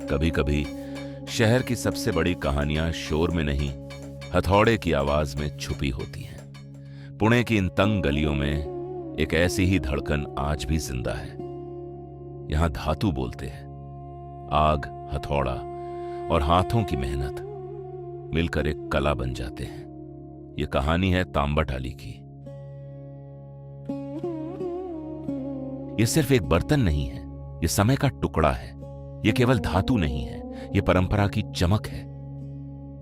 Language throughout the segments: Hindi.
कभी कभी शहर की सबसे बड़ी कहानियां शोर में नहीं, हथौड़े की आवाज में छुपी होती हैं। पुणे की इन तंग गलियों में एक ऐसी ही धड़कन आज भी जिंदा है। यहां धातु बोलते हैं, आग, हथौड़ा और हाथों की मेहनत मिलकर एक कला बन जाते हैं। ये कहानी है तांबटाली की। ये सिर्फ एक बर्तन नहीं है, ये समय का टुकड़ा है। ये केवल धातु नहीं है, ये परंपरा की चमक है।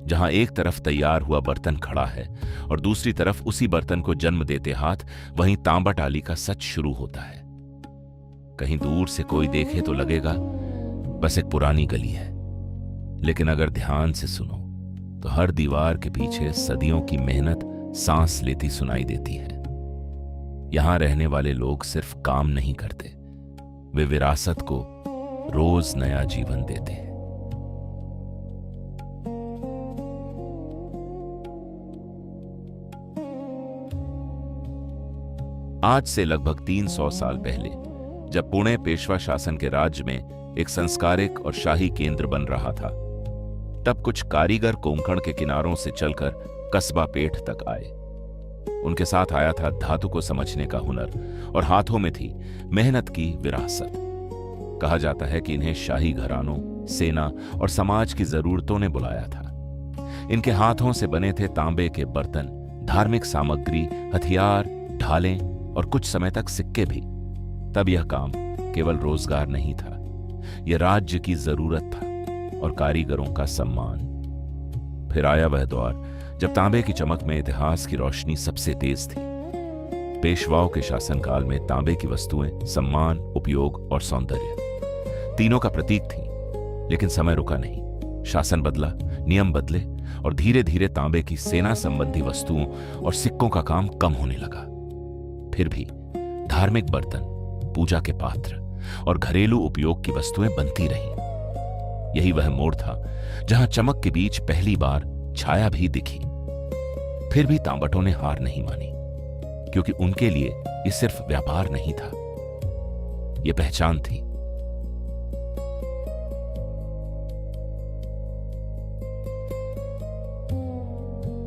जहां एक तरफ तैयार हुआ बर्तन खड़ा है और दूसरी तरफ उसी बर्तन को जन्म देते हाथ, वहीं तांबटाली का सच शुरू होता है। कहीं दूर से कोई देखे तो लगेगा बस एक पुरानी गली है, लेकिन अगर ध्यान से सुनो तो हर दीवार के पीछे सदियों की मेहनत सांस लेती सुनाई देती है। यहां रहने वाले लोग सिर्फ काम नहीं करते, वे विरासत को रोज नया जीवन देते हैं। आज से लगभग 300 साल पहले, जब पुणे पेशवा शासन के राज्य में एक संस्कारिक और शाही केंद्र बन रहा था, तब कुछ कारीगर कोंकण के किनारों से चलकर कस्बा पेठ तक आए। उनके साथ आया था धातु को समझने का हुनर और हाथों में थी मेहनत की विरासत। कहा जाता है कि इन्हें शाही घरानों, सेना और समाज की जरूरतों ने बुलाया था। इनके हाथों से बने थे तांबे के बर्तन, धार्मिक सामग्री, हथियार, ढालें और कुछ समय तक सिक्के भी। तब यह काम केवल रोजगार नहीं था, यह राज्य की जरूरत था और कारीगरों का सम्मान। फिर आया वह दौर जब तांबे की चमक में इतिहास की रोशनी सबसे तेज थी। पेशवाओं के शासनकाल में तांबे की वस्तुएं सम्मान, उपयोग और सौंदर्य तीनों का प्रतीक थी। लेकिन समय रुका नहीं, शासन बदला, नियम बदले और धीरे धीरे तांबे की सेना संबंधी वस्तुओं और सिक्कों का काम कम होने लगा। फिर भी धार्मिक बर्तन, पूजा के पात्र और घरेलू उपयोग की वस्तुएं बनती रहीं। यही वह मोड़ था जहां चमक के बीच पहली बार छाया भी दिखी। फिर भी तांबटों ने हार नहीं मानी, क्योंकि उनके लिए यह सिर्फ व्यापार नहीं था, यह पहचान थी।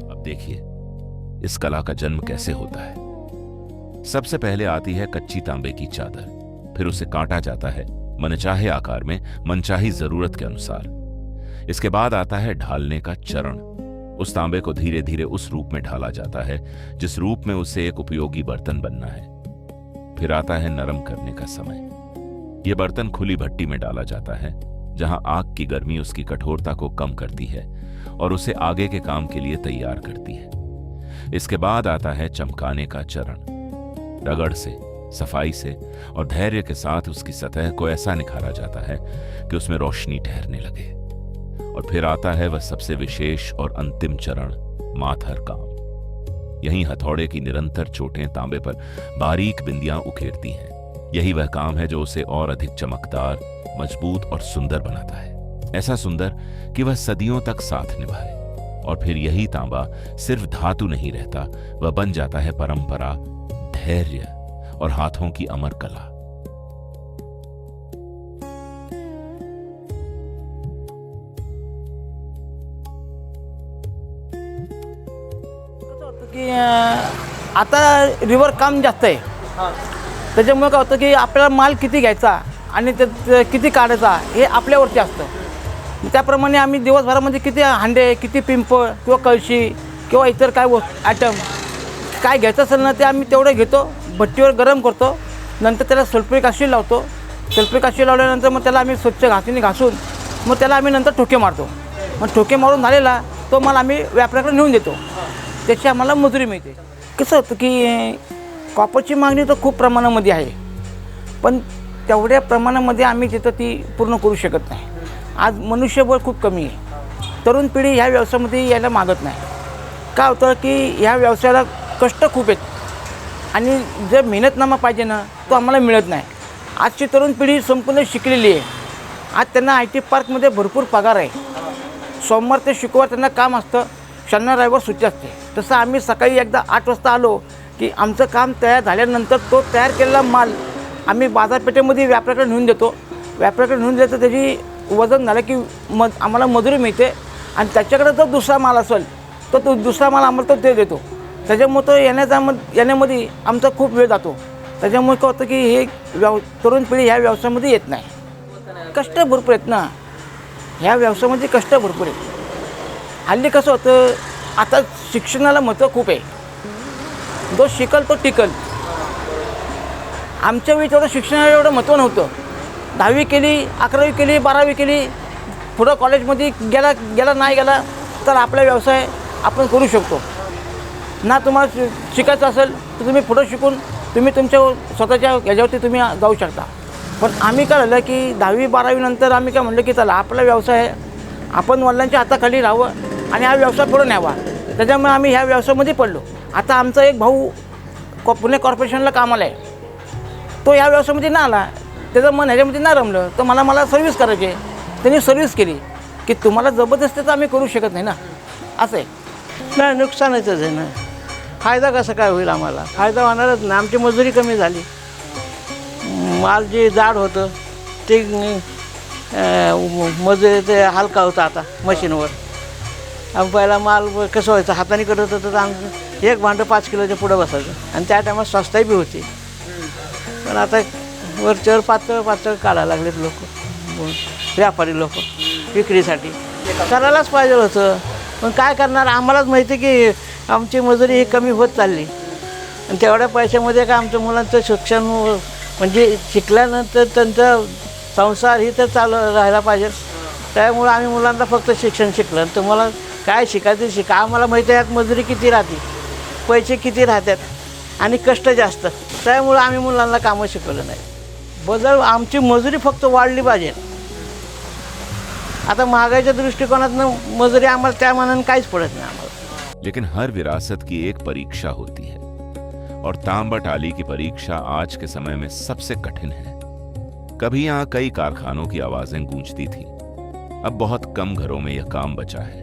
अब देखिए इस कला का जन्म कैसे होता है। सबसे पहले आती है कच्ची तांबे की चादर, फिर उसे काटा जाता है मनचाहे आकार में, मनचाही जरूरत के अनुसार। इसके बाद आता है ढालने का चरण। उस तांबे को धीरे धीरे उस रूप में ढाला जाता है जिस रूप में उसे एक उपयोगी बर्तन बनना है। फिर आता है नरम करने का समय। यह बर्तन खुली भट्टी में डाला जाता है, जहां आग की गर्मी उसकी कठोरता को कम करती है और उसे आगे के काम के लिए तैयार करती है। इसके बाद आता है चमकाने का चरण। रगड़ से, सफाई से और धैर्य के साथ उसकी सतह को ऐसा निखारा जाता है कि उसमें रोशनी ठहरने लगे। और फिर आता है वह सबसे विशेष और अंतिम चरण, माथर काम। यहीं हथौड़े की निरंतर चोटें तांबे पर बारीक बिंदियां उकेरती हैं। यही वह काम है जो उसे और अधिक चमकदार, मजबूत और सुंदर बनाता है। ऐसा सुंदर कि वह सदियों तक साथ निभाए। और फिर यही तांबा सिर्फ धातु नहीं रहता, वह बन जाता है परंपरा, धैर्य और हाथों की अमर कला। की आता रिव्हर काम जास्त आहे, त्याच्यामुळे काय होतं की आपल्याला माल किती घ्यायचा आणि किती काढायचा हे आपल्यावरती असतं। त्याप्रमाणे आम्ही दिवसभरामध्ये किती हांडे, किती पिंपळ किंवा कळशी किंवा इतर काय आयटम काय घ्यायचं असेल ना, ते आम्ही तेवढं घेतो, भट्टीवर गरम करतो, नंतर त्याला सल्फ्युरिक ॲसिड लावतो। सल्फ्युरिक ॲसिड लावल्यानंतर मग त्याला आम्ही स्वच्छ घासून मग त्याला आम्ही नंतर ठोके मारतो। मग ठोके मारून झालेला तो माल आम्ही व्यापाऱ्याकडे नेऊन देतो, त्याची आम्हाला मजुरी मिळते। कसं होतं की कॉपरची मागणी तर खूप प्रमाणामध्ये आहे, पण तेवढ्या प्रमाणामध्ये आम्ही तिथं ती पूर्ण करू शकत नाही। आज मनुष्यबळ खूप कमी आहे, तरुण पिढी ह्या व्यवसायामध्ये यायला मागत नाही। काय होतं की ह्या व्यवसायाला कष्ट खूप आहेत आणि जर मेहनतनामा पाहिजे ना, तो आम्हाला मिळत नाही। आजची तरुण पिढी संपूर्ण शिकलेली आहे। आज त्यांना IT पार्कमध्ये भरपूर पगार आहे, सोमवार ते शुक्रवार त्यांना काम असतं, शनिवार रविवार सुट्टी असते। तसं आम्ही सकाळी एकदा 8 वाजता आलो की आमचं काम तयार झाल्यानंतर तो तयार केलेला माल आम्ही बाजारपेठेमध्ये व्यापाऱ्याकडे नेऊन देतो। व्यापाऱ्याकडे नेऊन देतो, त्याची वजन झालं की आम्हाला मजुरी मिळते आणि त्याच्याकडे जर दुसरा माल असेल तर तो दुसरा माल आम्हाला तो ते देतो. त्याच्यामुळे तो येण्यामध्ये आमचा खूप वेळ जातो. त्याच्यामुळे काय होतं की हे तरुण पिढी ह्या व्यवसायामध्ये येत नाही. कष्ट भरपूर आहेत ना, ह्या व्यवसायामध्ये कष्ट भरपूर आहेत. हल्ली कसं होतं, आता शिक्षणाला महत्त्व खूप आहे. जो शिकल तो टिकल. आमच्या वेळी तेवढं शिक्षणाला एवढं महत्त्व नव्हतं. 10वी केली, 11वी केली, 12वी केली, पुढं कॉलेजमध्ये गेला नाही गेला तर आपला व्यवसाय आपण करू शकतो ना. तुम्हाला शिकायचं असेल तर तुम्ही पुढं शिकून तुम्ही तुमच्या स्वतःच्या ह्याच्यावरती तुम्ही जाऊ शकता. पण आम्ही काय झालं की 10वी 12वी नंतर आम्ही काय म्हणलं की चला आपला व्यवसाय आहे, आपण वडिलांच्या हाताखाली राहावं आणि हा व्यवसाय पुढं न्यावा. त्याच्यामुळे आम्ही ह्या व्यवसायामध्ये पडलो. आता आमचा एक भाऊ पुणे कॉर्पोरेशनला कामाला आहे. तो ह्या व्यवसायामध्ये ना आला, त्याचं मन ह्याच्यामध्ये नाही रमलं तर मला सर्व्हिस करायची आहे. त्यांनी सर्व्हिस केली की तुम्हाला जबरदस्ती तर आम्ही करू शकत नाही ना, असं आहे. नाही, नुकसानच आहे ना. फायदा कसा काय होईल? आम्हाला फायदा होणारच नाही. आमची मजुरी कमी झाली. माल जे जाड होतं ते मजुरी ते हलका होता आता मशीनवर. पहिला माल कसं व्हायचं, हाताने करत होतं तर आमचं एक भांडं 5 किलोच्या पुढं बसायचं आणि त्या टायमात स्वस्ताही बी होती. पण आता वरच्यावर पातळ काढायला लागलेत लोक, व्यापारी लोक विक्रीसाठी. करायलाच पाहिजे होतं, पण काय करणार? आम्हालाच माहिती की आमची मजुरी ही कमी होत चालली आणि तेवढ्या पैशामध्ये का आमच्या मुलांचं शिक्षण म्हणजे शिकल्यानंतर त्यांचा संसार ही तर चालू राहायला पाहिजे. त्यामुळं आम्ही मुलांना फक्त शिक्षण शिकलं. तुम्हाला काय शिकायचं शिका. आम्हाला माहिती आहे यात मजुरी किती राहते, पैसे किती राहतात आणि कष्ट जास्त. त्यामुळं आम्ही मुलांना कामं शिकवलं नाही. बदल आमची मजुरी फक्त वाढली पाहिजे. आता महागाईच्या दृष्टिकोनातनं मजुरी आम्हाला त्या मानाने काहीच पडत नाही आम्हाला. लेकिन हर विरासत की एक परीक्षा होती है और तांबा टाली की परीक्षा आज के समय में सबसे कठिन है. कभी यहाँ कई कारखानों की आवाजें गूंजती थी. अब बहुत कम घरों में यह काम बचा है.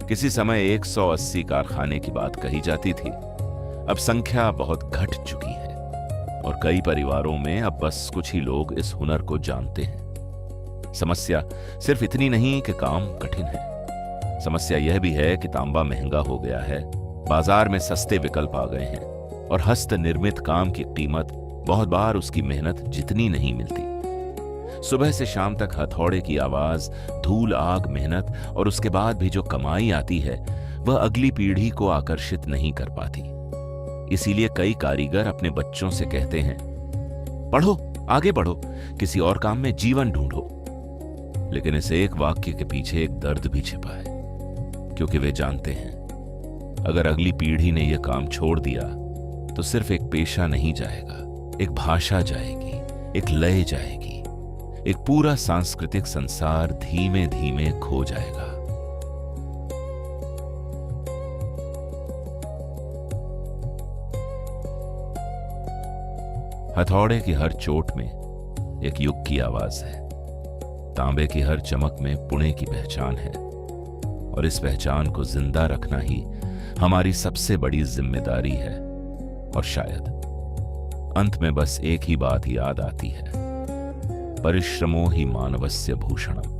किसी समय 180 कारखाने की बात कही जाती थी. अब संख्या बहुत घट चुकी है और कई परिवारों में अब बस कुछ ही लोग इस हुनर को जानते हैं. समस्या सिर्फ इतनी नहीं कि काम कठिन है. समस्या यह भी है कि तांबा महंगा हो गया है, बाजार में सस्ते विकल्प आ गए हैं और हस्त निर्मित काम की कीमत बहुत बार उसकी मेहनत जितनी नहीं मिलती. सुबह से शाम तक हथौड़े की आवाज, धूल आग मेहनत और उसके बाद भी जो कमाई आती है वह अगली पीढ़ी को आकर्षित नहीं कर पाती. इसीलिए कई कारीगर अपने बच्चों से कहते हैं, पढ़ो, आगे बढ़ो, किसी और काम में जीवन ढूंढो. लेकिन इस एक वाक्य के पीछे एक दर्द भी छिपा है, क्योंकि वे जानते हैं अगर अगली पीढ़ी ने यह काम छोड़ दिया तो सिर्फ एक पेशा नहीं जाएगा, एक भाषा जाएगी, एक लय जाएगी, एक पूरा सांस्कृतिक संसार धीमे धीमे खो जाएगा. हथौड़े की हर चोट में एक युग की आवाज है. तांबे की हर चमक में पुणे की पहचान है और इस पहचान को जिंदा रखना ही हमारी सबसे बड़ी जिम्मेदारी है. और शायद अंत में बस एक ही बात याद आती है, परिश्रमो ही मानवस्य भूषणम.